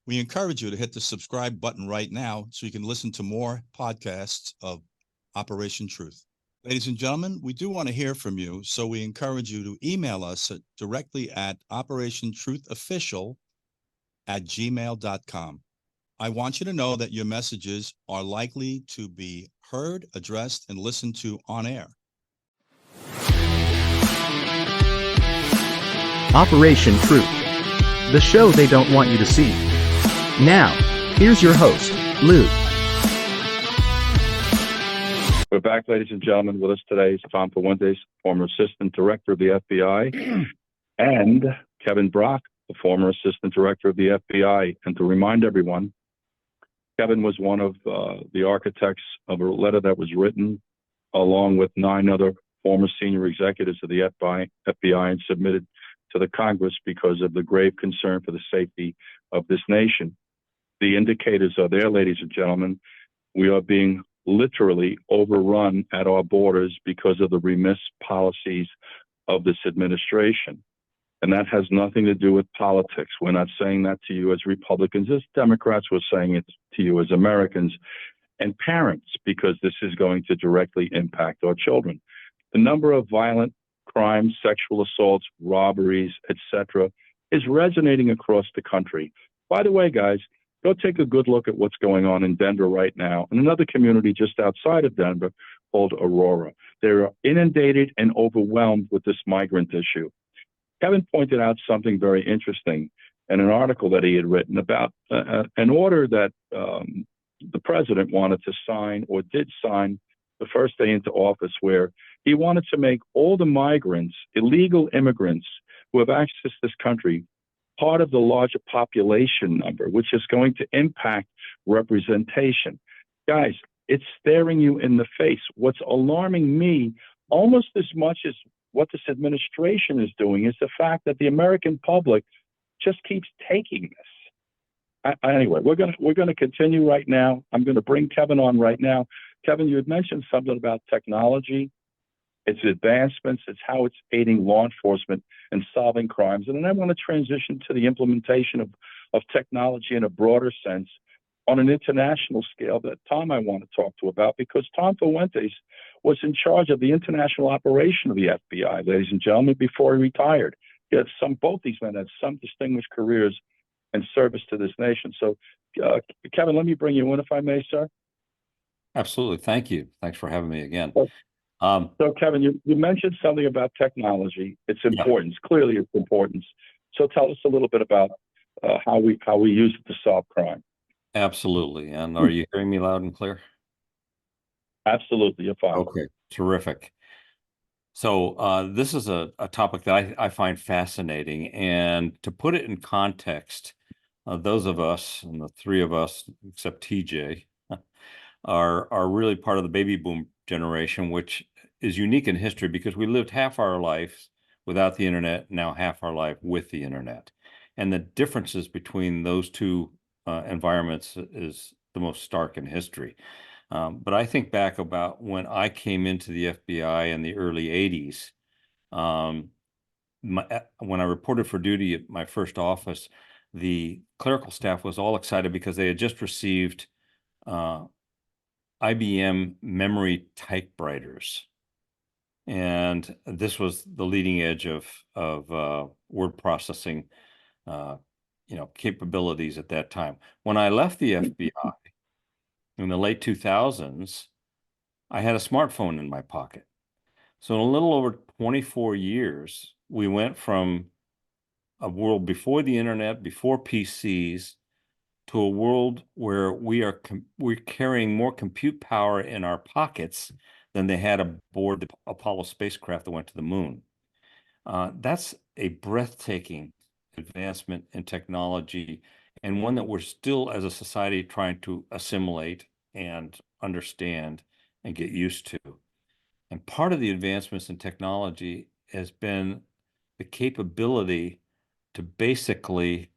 We encourage you to hit the subscribe button right now so you can listen to more podcasts of Operation Truth. Ladies and gentlemen, we do want to hear from you, so we encourage you to email us directly at operationtruthofficial@gmail.com. I want you to know that your messages are likely to be heard, addressed, and listened to on air. Operation Truth, the show they don't want you to see. Now, here's your host, Lou. We're back, ladies and gentlemen. With us today is Tom Fuentes, former Assistant Director of the FBI, and Kevin Brock, the former Assistant Director of the FBI. And to remind everyone, Kevin was one of the architects of a letter that was written along with 9 other former senior executives of the FBI and submitted to the Congress because of the grave concern for the safety of this nation. The indicators are there, ladies and gentlemen. We are being literally overrun at our borders because of the remiss policies of this administration. And that has nothing to do with politics. We're not saying that to you as Republicans, as Democrats. We're saying it to you as Americans and parents, because this is going to directly impact our children. The number of violent crimes, sexual assaults, robberies, etc., is resonating across the country. By the way, guys, go take a good look at what's going on in Denver right now, and another community just outside of Denver called Aurora. They're inundated and overwhelmed with this migrant issue. Kevin pointed out something very interesting in an article that he had written about an order that the president wanted to sign, or did sign, the first day into office, where he wanted to make all the migrants, illegal immigrants who have accessed this country, part of the larger population number, which is going to impact representation. Guys, it's staring you in the face. What's alarming me almost as much as what this administration is doing is the fact that the American public just keeps taking this. Anyway, we're gonna continue right now. I'm going to bring Kevin on right now. Kevin, you had mentioned something about technology, its advancements, it's how it's aiding law enforcement and solving crimes. And then I want to transition to the implementation of technology in a broader sense on an international scale that Tom I want to talk to about, because Tom Fuentes was in charge of the international operation of the FBI, ladies and gentlemen, before he retired. Both these men had some distinguished careers and service to this nation. So, Kevin, let me bring you in, if I may, sir. Absolutely. Thank you. Thanks for having me again. So, Kevin, you mentioned something about technology. Its importance, clearly its importance. So tell us a little bit about how we use it to solve crime. Absolutely. And are you hearing me loud and clear? Absolutely. You're fine. Okay, terrific. So this is a topic that I find fascinating. And to put it in context, those of us, and the 3 of us, except TJ, are really part of the baby boom generation, which is unique in history because we lived half our life without the internet, now half our life with the internet. And the differences between those 2 environments is the most stark in history. But I think back about when I came into the FBI in the early 80s, when I reported for duty at my first office, the clerical staff was all excited because they had just received IBM memory typewriters. And this was the leading edge of word processing, capabilities at that time. When I left the FBI in the late 2000s, I had a smartphone in my pocket. So in a little over 24 years, we went from a world before the internet, before PCs, to a world where we're carrying more compute power in our pockets than they had aboard the Apollo spacecraft that went to the moon. That's a breathtaking advancement in technology, and one that we're still, as a society, trying to assimilate and understand and get used to. And part of the advancements in technology has been the capability to basically,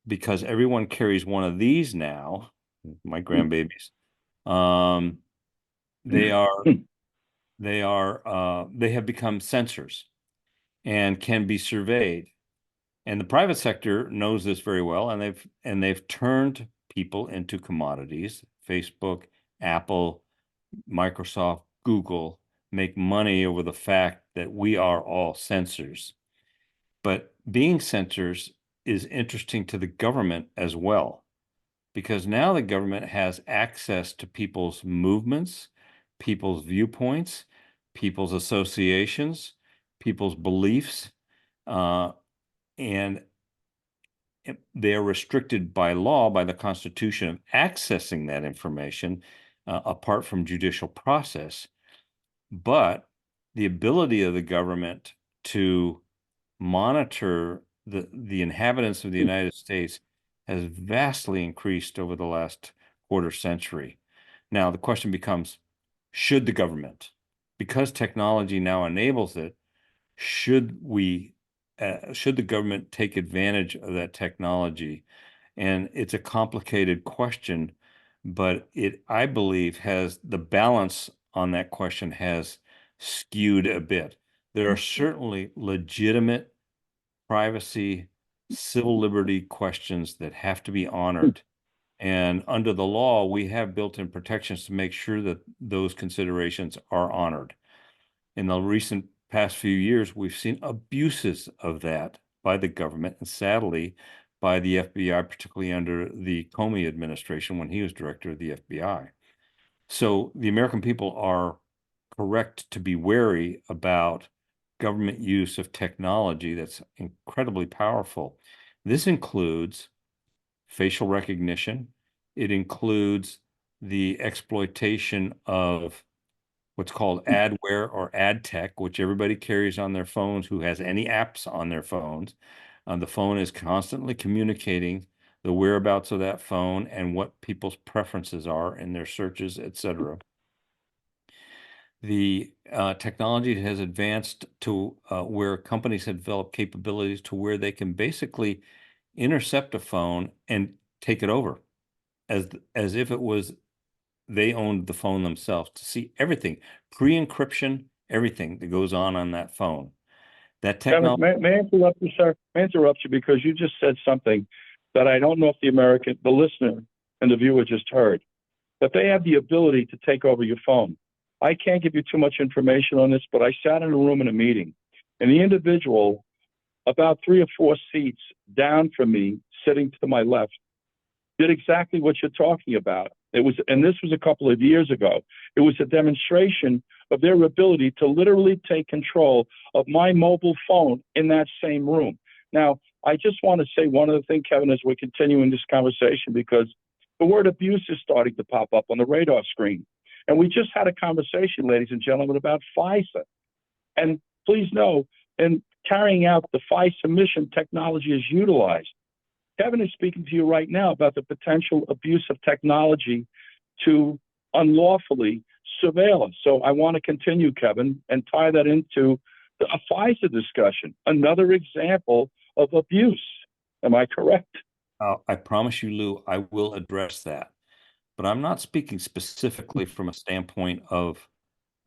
because everyone carries one of these now, my grandbabies, they have become sensors and can be surveyed And the private sector knows this very well, and they've turned people into commodities. Facebook, Apple, Microsoft, Google make money over the fact that we are all sensors. But being sensors is interesting to the government as well, because now the government has access to people's movements, people's viewpoints, people's associations, people's beliefs, and they are restricted by law, by the Constitution, of accessing that information apart from judicial process. But the ability of the government to monitor the inhabitants of the United States has vastly increased over the last quarter century. Now, the question becomes, should the government, because technology now enables it, should the government take advantage of that technology? And it's a complicated question, but I believe, has the balance on that question has skewed a bit. There are certainly legitimate privacy, civil liberty questions that have to be honored. And under the law, we have built-in protections to make sure that those considerations are honored. In the recent past few years, we've seen abuses of that by the government, and sadly, by the FBI, particularly under the Comey administration when he was director of the FBI. So the American people are correct to be wary about government use of technology that's incredibly powerful. This includes facial recognition. It includes the exploitation of what's called adware or ad tech, which everybody carries on their phones who has any apps on their phones. The phone is constantly communicating the whereabouts of that phone and what people's preferences are in their searches, etc. The technology has advanced to where companies have developed capabilities to where they can basically intercept a phone and take it over as if it was they owned the phone themselves, to see everything, pre-encryption, everything that goes on that phone. That Kevin, technology. may I interrupt you, sir? May I interrupt you because you just said something that I don't know if the listener and the viewer just heard, that they have the ability to take over your phone. I can't give you too much information on this, but I sat in a room in a meeting, and the individual about 3 or 4 seats down from me, sitting to my left, did exactly what you're talking about. And this was a couple of years ago. It was a demonstration of their ability to literally take control of my mobile phone in that same room. Now, I just want to say one other thing, Kevin, as we're continuing this conversation, because the word abuse is starting to pop up on the radar screen. And we just had a conversation, ladies and gentlemen, about FISA. And please know, in carrying out the FISA mission, technology is utilized. Kevin is speaking to you right now about the potential abuse of technology to unlawfully surveil us. So I want to continue, Kevin, and tie that into a FISA discussion, another example of abuse. Am I correct? I promise you, Lou, I will address that. But I'm not speaking specifically from a standpoint of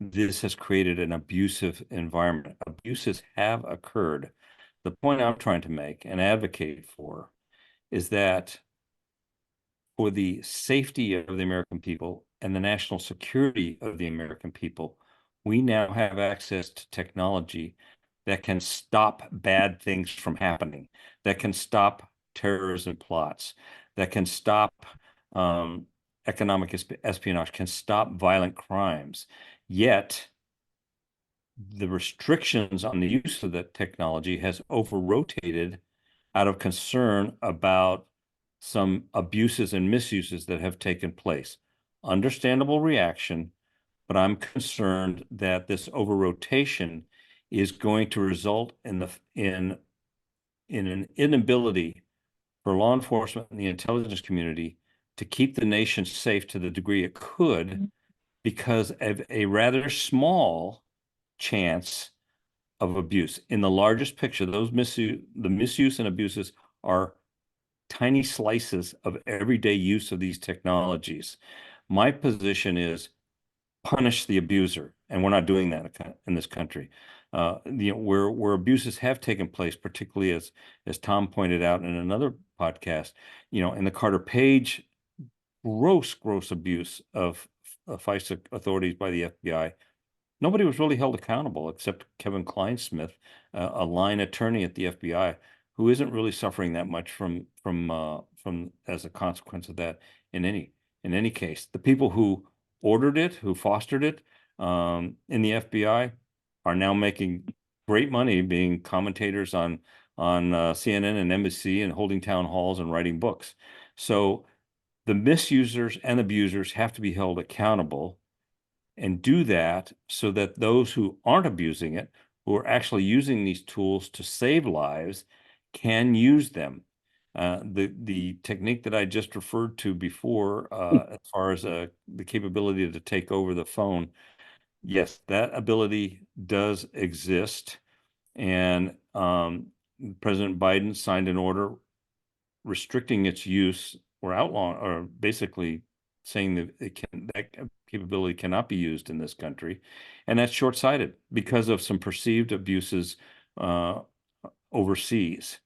this has created an abusive environment. Abuses have occurred. The point I'm trying to make and advocate for is that for the safety of the American people and the national security of the American people, we now have access to technology that can stop bad things from happening, that can stop terrorism plots, that can stop economic espionage, can stop violent crimes. Yet, the restrictions on the use of that technology has over-rotated out of concern about some abuses and misuses that have taken place. Understandable reaction, but I'm concerned that this over-rotation is going to result in an inability for law enforcement and the intelligence community to keep the nation safe to the degree it could, because of a rather small chance of abuse. In the largest picture, the misuse and abuses are tiny slices of everyday use of these technologies. My position is punish the abuser, and we're not doing that in this country. where abuses have taken place, particularly as Tom pointed out in another podcast, in the Carter Page gross abuse of FISA authorities by the FBI. Nobody was really held accountable except Kevin Kleinsmith, a line attorney at the FBI, who isn't really suffering that much from as a consequence of that in any case. The people who ordered it, who fostered it, in the FBI, are now making great money being commentators on CNN and NBC and holding town halls and writing books. So the misusers and abusers have to be held accountable, and do that so that those who aren't abusing it, who are actually using these tools to save lives, can use them. The technique that I just referred to before, as far as the capability to take over the phone, yes, that ability does exist. And President Biden signed an order restricting its use, or outlawing, or basically saying that that capability cannot be used in this country, and that's short-sighted because of some perceived abuses overseas.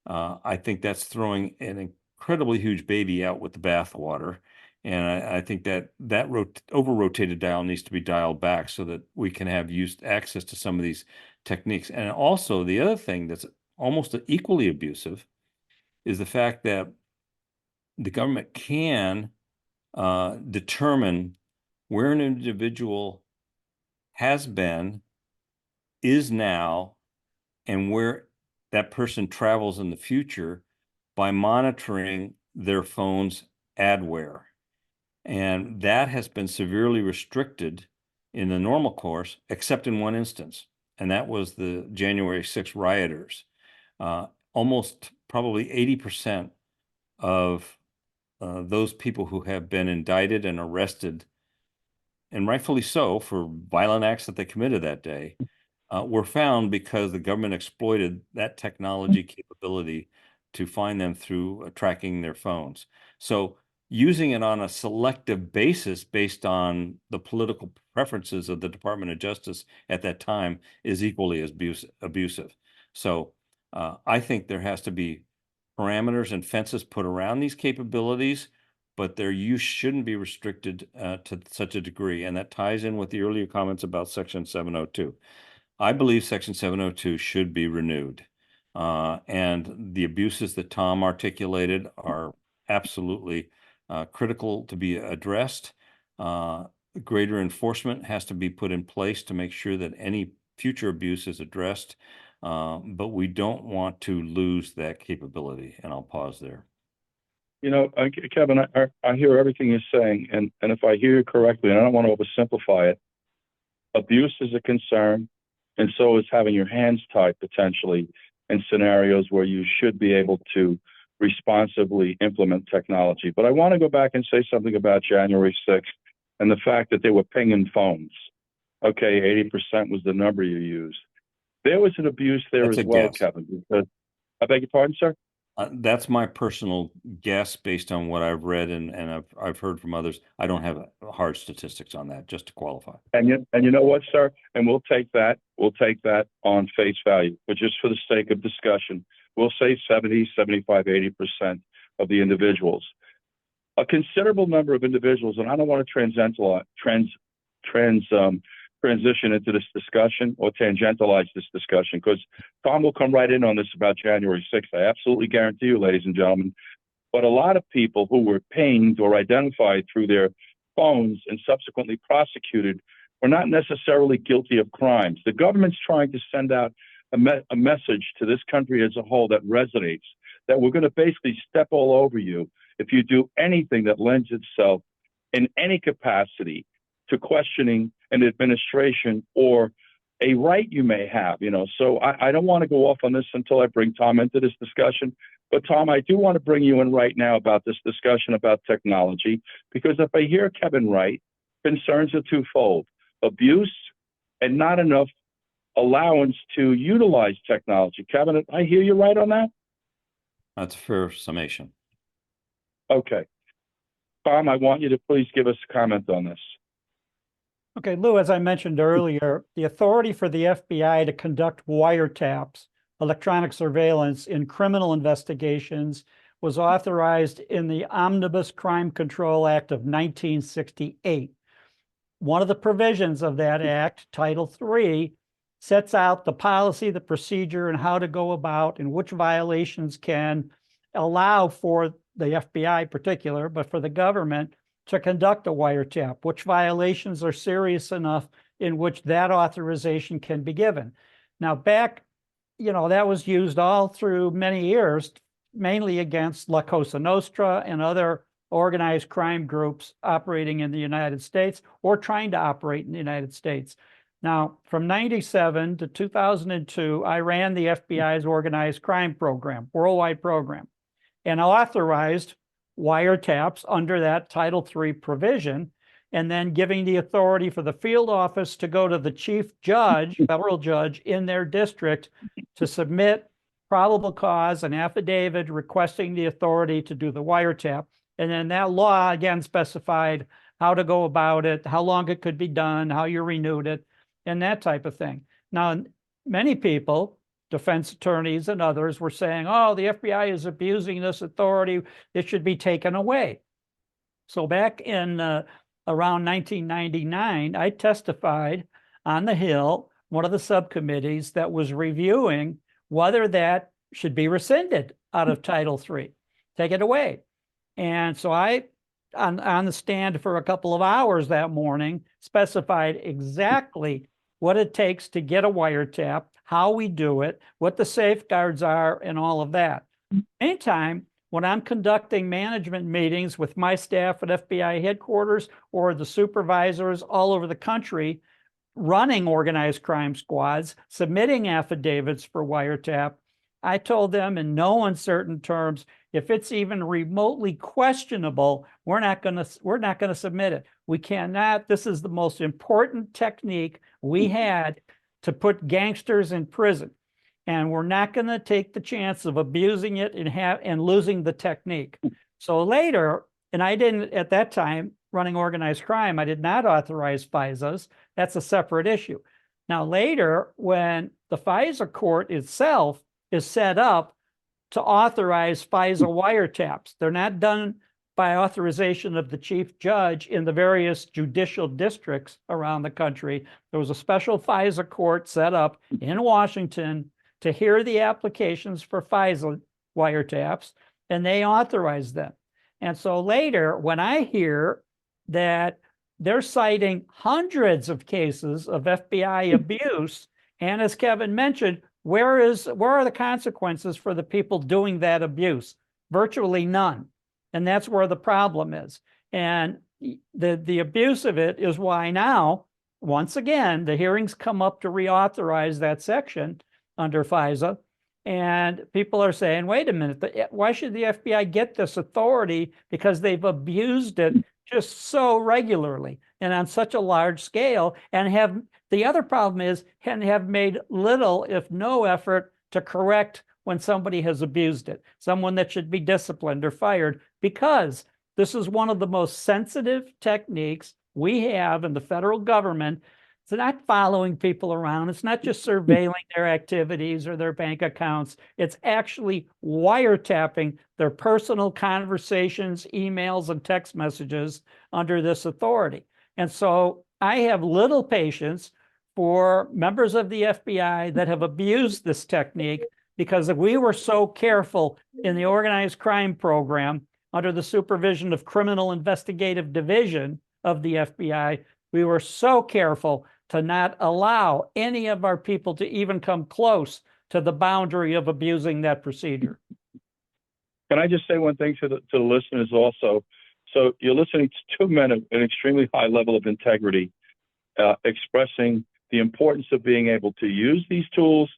I think that's throwing an incredibly huge baby out with the bathwater, and I think that over-rotated dial needs to be dialed back so that we can have access to some of these techniques. And also, the other thing that's almost equally abusive is the fact that the government can determine where an individual has been, is now, and where that person travels in the future by monitoring their phone's adware. And that has been severely restricted in the normal course, except in one instance, and that was the January 6th rioters. Almost probably 80% of those people who have been indicted and arrested, and rightfully so, for violent acts that they committed that day, were found because the government exploited that technology capability to find them through tracking their phones. So using it on a selective basis based on the political preferences of the Department of Justice at that time is equally as abusive. So I think there has to be parameters and fences put around these capabilities, but their use shouldn't be restricted to such a degree. And that ties in with the earlier comments about Section 702. I believe Section 702 should be renewed. And the abuses that Tom articulated are absolutely critical to be addressed. Greater enforcement has to be put in place to make sure that any future abuse is addressed. But we don't want to lose that capability. And I'll pause there. Kevin, I hear everything you're saying, and if I hear you correctly, and I don't want to oversimplify it, abuse is a concern, and so is having your hands tied potentially in scenarios where you should be able to responsibly implement technology. But I want to go back and say something about January 6th and the fact that they were pinging phones. Okay, 80% was the number you used. There was an abuse there That's as a well, guess. Kevin. Because, I beg your pardon, sir? That's my personal guess based on what I've read and I've heard from others. I don't have hard statistics on that, just to qualify. And you know what, sir? And we'll take that on face value. But just for the sake of discussion, we'll say 70, 75, 80% of the individuals. A considerable number of individuals, and I don't want to transition into this discussion or tangentialize this discussion, because Tom will come right in on this about January 6th. I absolutely guarantee you, ladies and gentlemen. But a lot of people who were pinged or identified through their phones and subsequently prosecuted were not necessarily guilty of crimes. The government's trying to send out a message to this country as a whole that resonates, that we're going to basically step all over you if you do anything that lends itself in any capacity to questioning an administration or a right you may have, So I don't want to go off on this until I bring Tom into this discussion. But Tom, I do want to bring you in right now about this discussion about technology, because if I hear Kevin right, concerns are twofold: abuse and not enough allowance to utilize technology. Kevin, I hear you right on that? That's a fair summation. Okay. Tom, I want you to please give us a comment on this. Okay, Lou, as I mentioned earlier, the authority for the FBI to conduct wiretaps, electronic surveillance in criminal investigations, was authorized in the Omnibus Crime Control Act of 1968. One of the provisions of that act, Title III, sets out the policy, the procedure, and how to go about and which violations can allow for the FBI in particular, but for the government to conduct a wiretap, which violations are serious enough in which that authorization can be given. Now, back, that was used all through many years, mainly against La Cosa Nostra and other organized crime groups operating in the United States or trying to operate in the United States. Now, from 97 to 2002, I ran the FBI's organized crime program, worldwide program, and authorized wiretaps under that Title III provision, and then giving the authority for the field office to go to the chief judge, federal judge in their district to submit probable cause, an affidavit requesting the authority to do the wiretap. And then that law again specified how to go about it, how long it could be done, how you renewed it, and that type of thing. Now, many people, defense attorneys and others, were saying, oh, the FBI is abusing this authority, it should be taken away. So back in around 1999, I testified on the Hill, one of the subcommittees that was reviewing whether that should be rescinded out of Title III, take it away. And so I, on the stand for a couple of hours that morning, specified exactly what it takes to get a wiretap, how we do it, what the safeguards are, and all of that. Anytime when I'm conducting management meetings with my staff at FBI headquarters or the supervisors all over the country running organized crime squads, submitting affidavits for wiretap, I told them in no uncertain terms, if it's even remotely questionable, we're not going to submit it. We cannot. This is the most important technique we had to put gangsters in prison, and we're not going to take the chance of abusing it and losing the technique. So later, and I didn't at that time running organized crime, I did not authorize FISAs. That's a separate issue. Now later, when the FISA court itself is set up to authorize FISA wiretaps, they're not done by authorization of the chief judge in the various judicial districts around the country. There was a special FISA court set up in Washington to hear the applications for FISA wiretaps, and they authorized them. And so later, when I hear that they're citing hundreds of cases of FBI abuse, and as Kevin mentioned, where are the consequences for the people doing that abuse? Virtually none. And that's where the problem is. And the abuse of it is why now, once again, the hearings come up to reauthorize that section under FISA. And people are saying, wait a minute, why should the FBI get this authority? Because they've abused it just so regularly and on such a large scale, and the other problem is, and have made little, if no effort to correct when somebody has abused it, someone that should be disciplined or fired, because this is one of the most sensitive techniques we have in the federal government. It's not following people around. It's not just surveilling their activities or their bank accounts. It's actually wiretapping their personal conversations, emails, and text messages under this authority. And so I have little patience for members of the FBI that have abused this technique, because if we were so careful in the organized crime program under the supervision of Criminal Investigative Division of the FBI, we were so careful to not allow any of our people to even come close to the boundary of abusing that procedure. Can I just say one thing to the listeners also? So you're listening to two men of an extremely high level of integrity, expressing the importance of being able to use these tools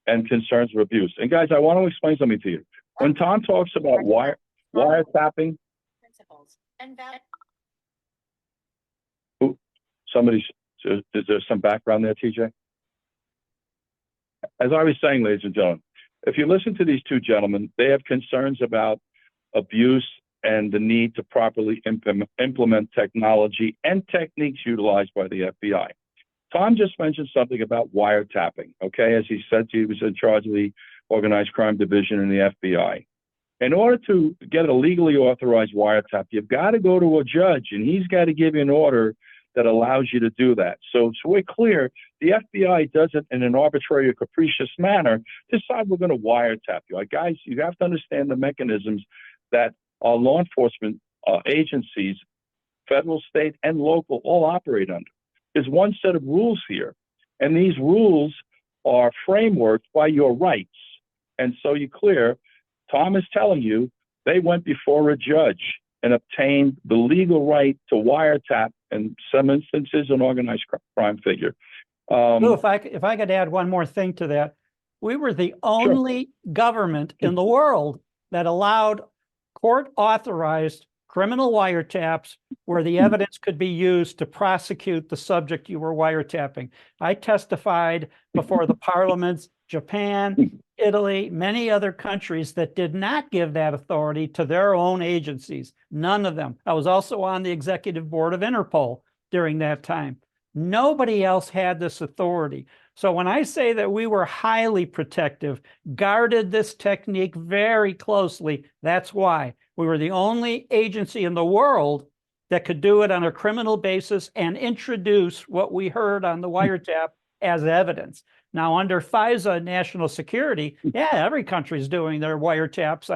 and concerns of abuse. And guys, I want to explain something to you. When Tom talks about wiretapping, principles and is there some background there, TJ? As I was saying, ladies and gentlemen, if you listen to these two gentlemen, they have concerns about abuse and the need to properly implement technology and techniques utilized by the FBI. Tom just mentioned something about wiretapping, okay? As he said, he was in charge of the organized crime division in the FBI. In order to get a legally authorized wiretap, you've got to go to a judge, and he's got to give you an order that allows you to do that. So we're clear, the FBI doesn't, in an arbitrary or capricious manner, decide we're going to wiretap you. Guys, you have to understand the mechanisms that our law enforcement agencies, federal, state, and local, all operate under. There's one set of rules here, and these rules are frameworked by your rights. And so you're clear, Tom is telling you they went before a judge and obtained the legal right to wiretap, in some instances, an organized crime figure. Lou, if I could add one more thing to that, we were the only government in the world that allowed court-authorized criminal wiretaps where the evidence could be used to prosecute the subject you were wiretapping. I testified before the parliaments, Japan, Italy, many other countries that did not give that authority to their own agencies. None of them. I was also on the executive board of Interpol during that time. Nobody else had this authority. So when I say that we were highly protective, guarded this technique very closely, that's why. We were the only agency in the world that could do it on a criminal basis and introduce what we heard on the wiretap as evidence. Now, under FISA national security, yeah, every country is doing their wiretaps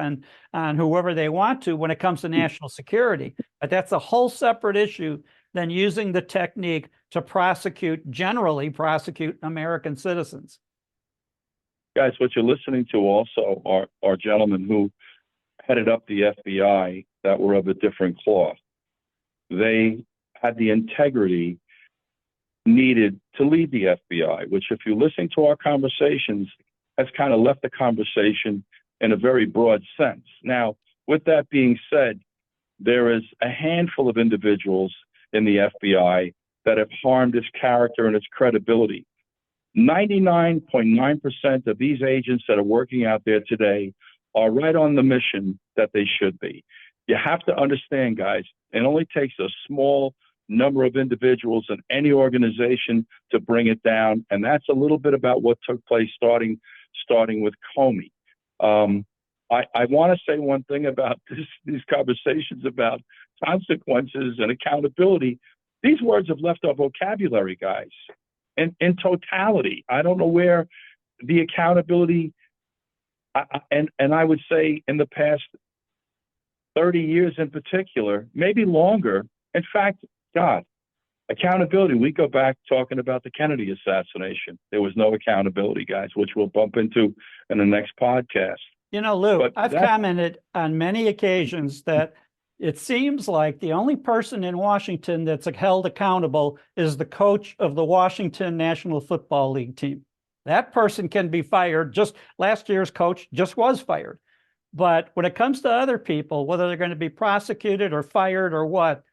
on whoever they want to when it comes to national security. But that's a whole separate issue than using the technique to generally prosecute American citizens. Guys, what you're listening to also are gentlemen who headed up the FBI that were of a different cloth. They had the integrity needed to lead the FBI, which, if you listen to our conversations, has kind of left the conversation in a very broad sense. Now, with that being said, there is a handful of individuals in the FBI that have harmed its character and its credibility. 99.9% of these agents that are working out there today are right on the mission that they should be. You have to understand, guys, it only takes a small number of individuals in any organization to bring it down. And that's a little bit about what took place starting with Comey. I want to say one thing about these conversations about consequences and accountability. These words have left our vocabulary, guys, in totality. I don't know where the accountability, and I would say in the past 30 years in particular, maybe longer. In fact, God, accountability, we go back talking about the Kennedy assassination. There was no accountability, guys, which we'll bump into in the next podcast. You know, Lou, But I've commented on many occasions that it seems like the only person in Washington that's held accountable is the coach of the Washington National Football League team. That person can be fired. Just last year's coach just was fired. But when it comes to other people, whether they're going to be prosecuted or fired or what,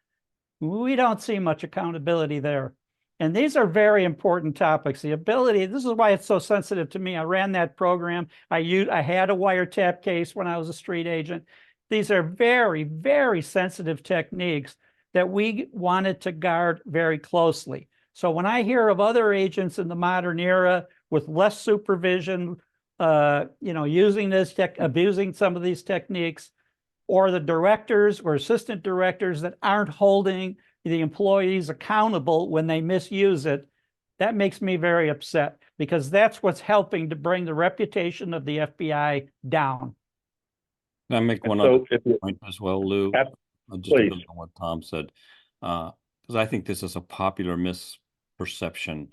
we don't see much accountability there. And these are very important topics. The ability, this is why it's so sensitive to me. I ran that program. I had a wiretap case when I was a street agent. These are very, very sensitive techniques that we wanted to guard very closely. So when I hear of other agents in the modern era with less supervision, using this abusing some of these techniques, or the directors or assistant directors that aren't holding the employees accountable when they misuse it, that makes me very upset, because that's what's helping to bring the reputation of the FBI down. Can I make one other point as well, Lou? Just to build on what Tom said, because I think this is a popular misperception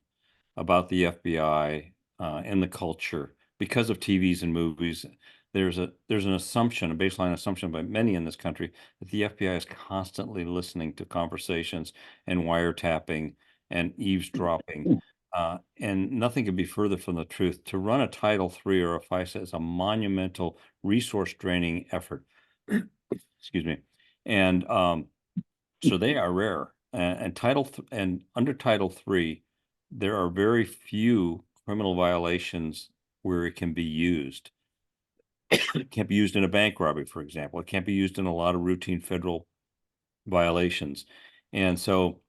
about the FBI and the culture because of TVs and movies. There's an assumption, a baseline assumption by many in this country, that the FBI is constantly listening to conversations and wiretapping and eavesdropping. And nothing could be further from the truth. To run a Title III or a FISA is a monumental resource draining effort. Excuse me. And so they are rare. And under Title III, there are very few criminal violations where it can be used. It can't be used in a bank robbery, for example. It can't be used in a lot of routine federal violations. And so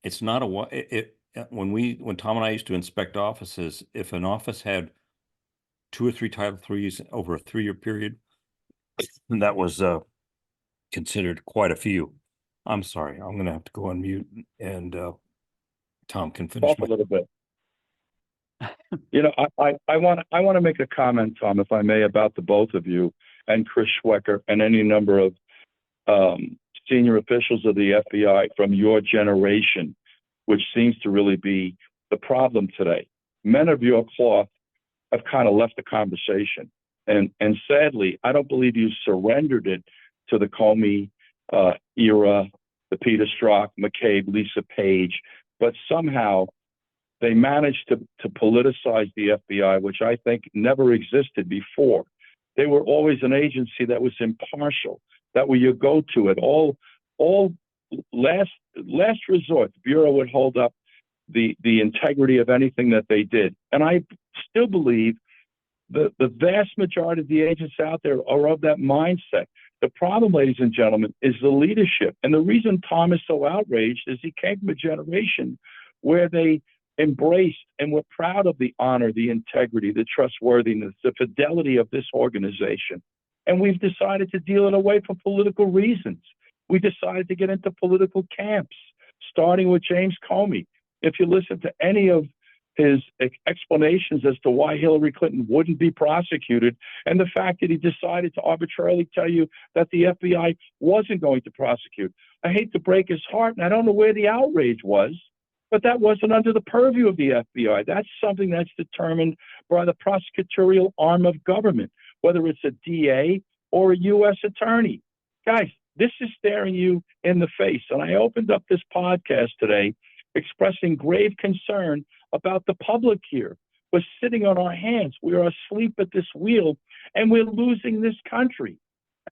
it's not when Tom and I used to inspect offices, if an office had 2 or 3 Title IIIs over a 3-year period, that was considered quite a few. I'm sorry, I'm going to have to go on mute, and Tom can finish Talk a little bit. You know, I want to make a comment, Tom, if I may, about the both of you and Chris Schwecker and any number of senior officials of the FBI from your generation, which seems to really be the problem today. Men of your cloth have kind of left the conversation. And sadly, I don't believe you surrendered it to the Comey era, the Peter Strzok, McCabe, Lisa Page, but somehow they managed to politicize the FBI, which I think never existed before. They were always an agency that was impartial, that were your go-to at all last resort. The Bureau would hold up the integrity of anything that they did. And I still believe the vast majority of the agents out there are of that mindset. The problem, ladies and gentlemen, is the leadership. And the reason Tom is so outraged is he came from a generation where they embraced and were proud of the honor, the integrity, the trustworthiness, the fidelity of this organization. And we've decided to deal it away for political reasons. We decided to get into political camps, starting with James Comey. If you listen to any of his explanations as to why Hillary Clinton wouldn't be prosecuted, and the fact that he decided to arbitrarily tell you that the FBI wasn't going to prosecute. I hate to break his heart, and I don't know where the outrage was, but that wasn't under the purview of the FBI. That's something that's determined by the prosecutorial arm of government, whether it's a DA or a U.S. attorney. Guys, this is staring you in the face. And I opened up this podcast today expressing grave concern about the public here. We're sitting on our hands. We are asleep at this wheel, and we're losing this country.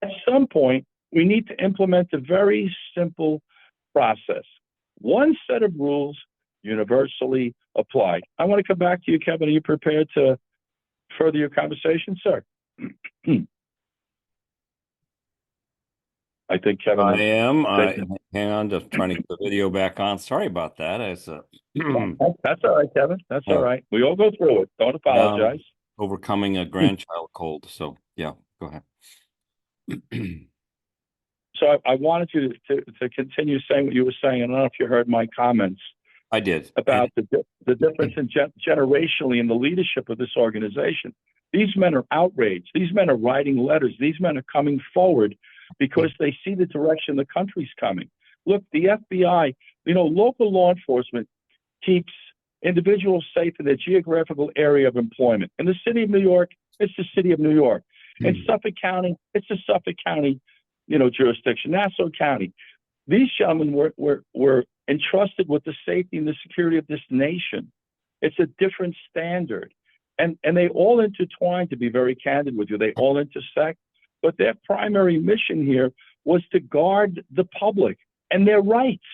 At some point, we need to implement a very simple process. One set of rules universally applied. I want to come back to you, Kevin. Are you prepared to further your conversation, sir? I think Kevin. I am. Hang on, just trying to get the video back on. Sorry about that. That's all right, Kevin. That's all right. We all go through it. Don't apologize. Overcoming a grandchild cold. So yeah, go ahead. So I wanted you to continue saying what you were saying. I don't know if you heard my comments. I did. About the difference in generationally in the leadership of this organization. These men are outraged. These men are writing letters. These men are coming forward because they see the direction the country's coming. Look, the FBI, local law enforcement keeps individuals safe in their geographical area of employment. In the city of New York, it's the city of New York. In Suffolk County, it's the Suffolk County, jurisdiction. Nassau County. These gentlemen were entrusted with the safety and the security of this nation. It's a different standard. And they all intertwine, to be very candid with you. They all intersect. But their primary mission here was to guard the public and their rights.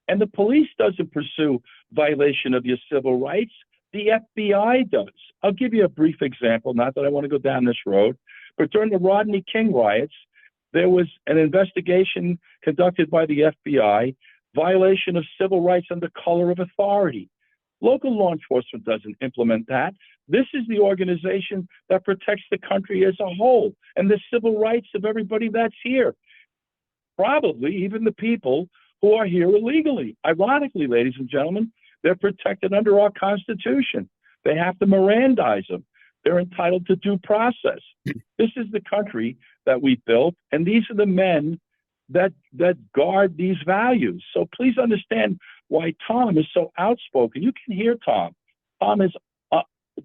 And the police doesn't pursue violation of your civil rights. The FBI does. I'll give you a brief example, not that I want to go down this road, but during the Rodney King riots, there was an investigation conducted by the FBI, violation of civil rights under color of authority. Local law enforcement doesn't implement that. This is the organization that protects the country as a whole and the civil rights of everybody that's here. Probably even the people who are here illegally. Ironically, ladies and gentlemen, they're protected under our Constitution. They have to Mirandize them. They're entitled to due process. This is the country that we built, and these are the men that guard these values. So please understand why Tom is so outspoken. You can hear Tom. Tom is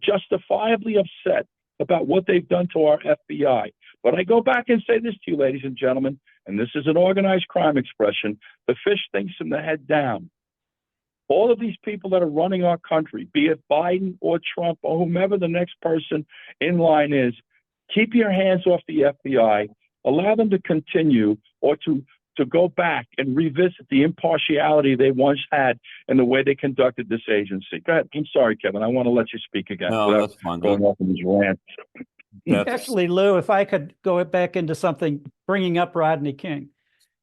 justifiably upset about what they've done to our FBI. But I go back and say this to you, ladies and gentlemen, and this is an organized crime expression, the fish thinks from the head down. All of these people that are running our country, be it Biden or Trump or whomever the next person in line is, keep your hands off the FBI, allow them to continue or to go back and revisit the impartiality they once had and the way they conducted this agency. Go ahead. I'm sorry, Kevin. I want to let you speak again. No, that's fine. Going off in these rants. That's Actually, Lou, if I could go back into something, bringing up Rodney King,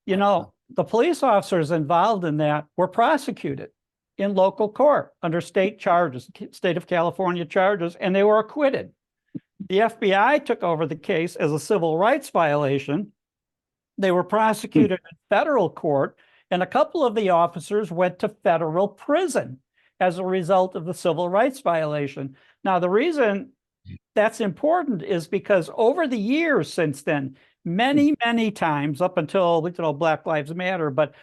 you know, the police officers involved in that were prosecuted in local court under state charges, state of California charges, and they were acquitted. The FBI took over the case as a civil rights violation. They were prosecuted in federal court, and a couple of the officers went to federal prison as a result of the civil rights violation. Now, the reason that's important is because over the years since then, many, many times up until, Black Lives Matter, but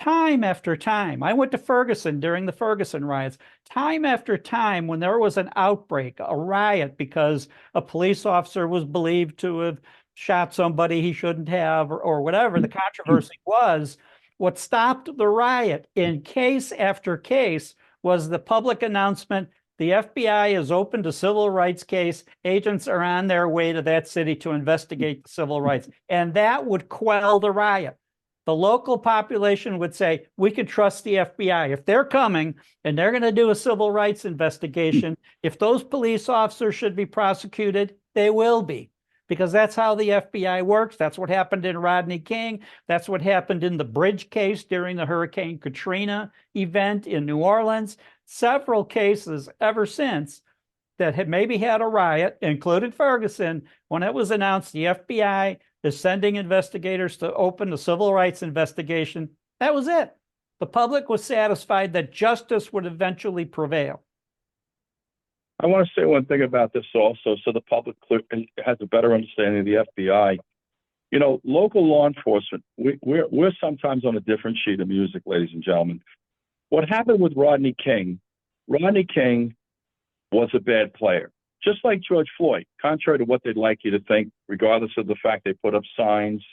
time after time, I went to Ferguson during the Ferguson riots, time after time, when there was an outbreak, a riot, because a police officer was believed to have shot somebody he shouldn't have, or whatever the controversy was, what stopped the riot in case after case was the public announcement: the FBI is open to civil rights case. Agents are on their way to that city to investigate the civil rights. And that would quell the riot. The local population would say, we can trust the FBI. If they're coming and they're going to do a civil rights investigation, if those police officers should be prosecuted, they will be. Because that's how the FBI works. That's what happened in Rodney King. That's what happened in the bridge case during the Hurricane Katrina event in New Orleans. Several cases ever since that had maybe had a riot, including Ferguson, when it was announced the FBI is sending investigators to open the civil rights investigation. That was it. The public was satisfied that justice would eventually prevail. I want to say one thing about this also, so the public has a better understanding of the FBI. You know, local law enforcement, we're sometimes on a different sheet of music, ladies and gentlemen. What happened with Rodney King was a bad player, just like George Floyd, contrary to what they'd like you to think, regardless of the fact they put up signs,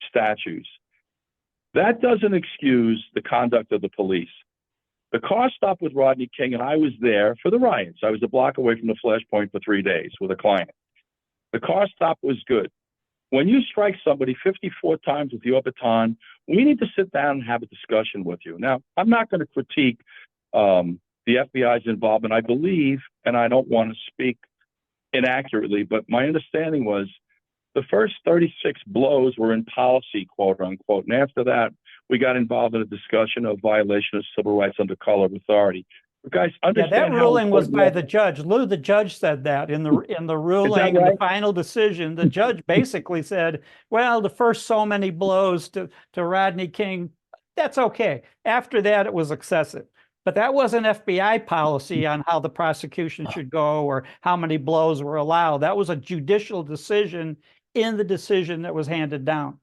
statues. That doesn't excuse the conduct of the police. The car stop with Rodney King, and I was there for the riots. I was a block away from the flashpoint for 3 days with a client. The car stop was good. When you strike somebody 54 times with your baton, we need to sit down and have a discussion with you. Now, I'm not going to critique the FBI's involvement. I believe, and I don't want to speak inaccurately, but my understanding was the first 36 blows were in policy, quote unquote. And after that, we got involved in a discussion of violation of civil rights under color of authority. But guys, understand that ruling was by the judge. Lou, the judge said that in the ruling, right? in the final decision, the judge basically said, well, the first so many blows to Rodney King, that's okay. After that, it was excessive. But that wasn't FBI policy on how the prosecution should go or how many blows were allowed. That was a judicial decision in the decision that was handed down.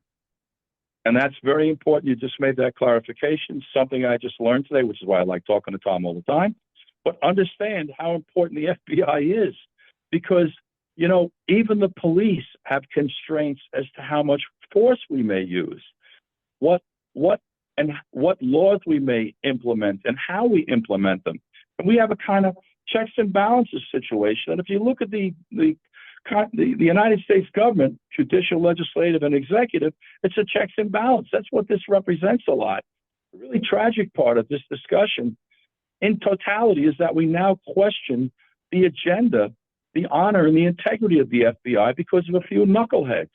And that's very important. You just made that clarification, something I just learned today, which is why I like talking to Tom all the time. But understand how important the FBI is, because, you know, even the police have constraints as to how much force we may use, what laws we may implement and how we implement them. And we have a kind of checks and balances situation. And if you look at the United States government, judicial, legislative, and executive, it's a checks and balance. That's what this represents a lot. The really tragic part of this discussion in totality is that we now question the agenda, the honor, and the integrity of the FBI because of a few knuckleheads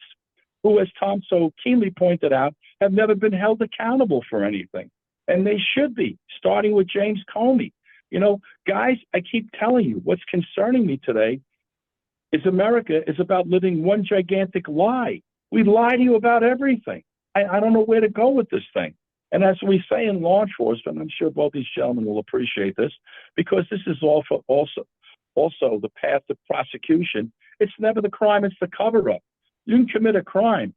who, as Tom so keenly pointed out, have never been held accountable for anything. And they should be, starting with James Comey. You know, guys, I keep telling you, what's concerning me today is America is about living one gigantic lie. We lie to you about everything. I don't know where to go with this thing. And as we say in law enforcement, I'm sure both these gentlemen will appreciate this, because this is also the path to prosecution. It's never the crime, it's the cover-up. You can commit a crime.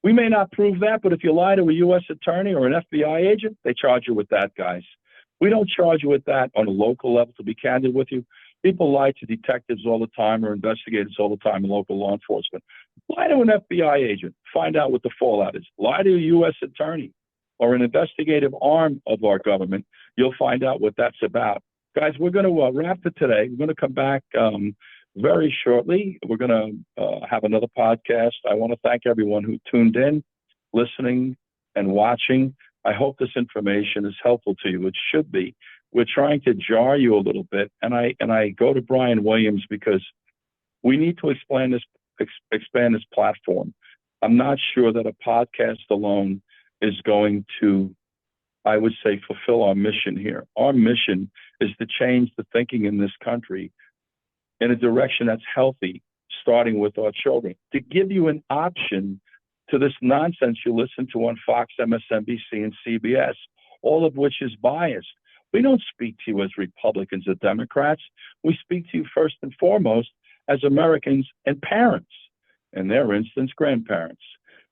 We may not prove that, but if you lie to a U.S. attorney or an FBI agent, they charge you with that, guys. We don't charge you with that on a local level, to be candid with you. People lie to detectives all the time or investigators all the time in local law enforcement. Lie to an FBI agent, find out what the fallout is. Lie to a U.S. attorney or an investigative arm of our government, you'll find out what that's about. Guys, we're going to wrap it today. We're going to come back very shortly. We're going to have another podcast. I want to thank everyone who tuned in, listening, and watching. I hope this information is helpful to you. It should be. We're trying to jar you a little bit, and I go to Brian Williams because We need to expand this platform. I'm not sure that a podcast alone is going to, I would say, fulfill our mission here. Our mission is to change the thinking in this country in a direction that's healthy, starting with our children, to give you an option to this nonsense you listen to on Fox, MSNBC, and CBS, all of which is biased. We don't speak to you as Republicans or Democrats. We speak to you first and foremost as Americans and parents, in their instance, grandparents.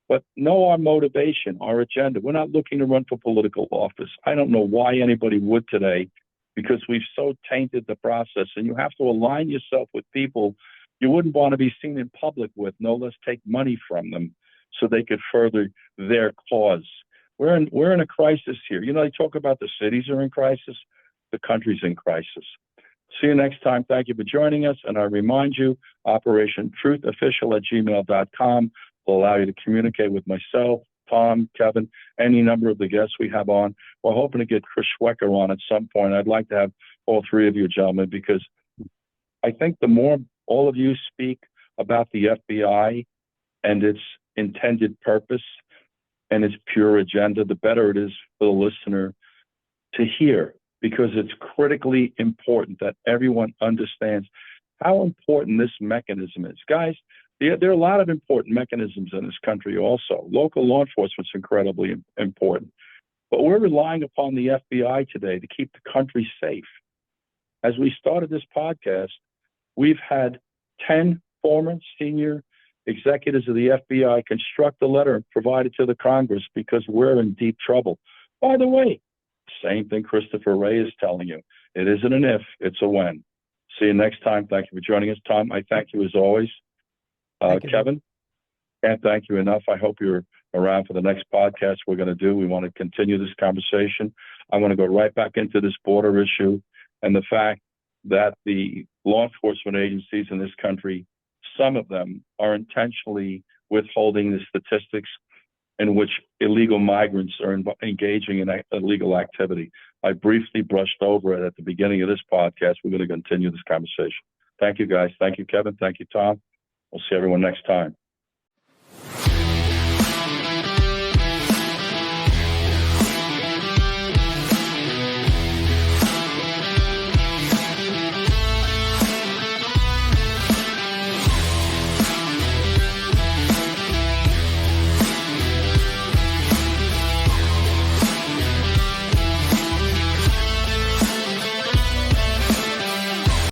But know our motivation, our agenda. We're not looking to run for political office. I don't know why anybody would today, because we've so tainted the process. And you have to align yourself with people you wouldn't want to be seen in public with, no less take money from them so they could further their cause. We're in a crisis here. You know, they talk about the cities are in crisis. The country's in crisis. See you next time. Thank you for joining us. And I remind you, Operation Truth Official at gmail.com will allow you to communicate with myself, Tom, Kevin, any number of the guests we have on. We're hoping to get Chris Schwecker on at some point. I'd like to have all three of you gentlemen, because I think the more all of you speak about the FBI and its intended purpose and its pure agenda, the better it is for the listener to hear, because it's critically important that everyone understands how important this mechanism is. Guys, there are a lot of important mechanisms in this country also. Local law enforcement is incredibly important. But we're relying upon the FBI today to keep the country safe. As we started this podcast, we've had 10 former senior executives of the FBI construct a letter and provide it to the Congress because we're in deep trouble. By the way, same thing Christopher Wray is telling you. It isn't an if, it's a when. See you next time. Thank you for joining us. Tom, I thank you as always. Kevin, can't thank you enough. I hope you're around for the next podcast we're going to do. We want to continue this conversation. I want to go right back into this border issue and the fact that the law enforcement agencies in this country, some of them are intentionally withholding the statistics in which illegal migrants are engaging in illegal activity. I briefly brushed over it at the beginning of this podcast. We're going to continue this conversation. Thank you, guys. Thank you, Kevin. Thank you, Tom. We'll see everyone next time.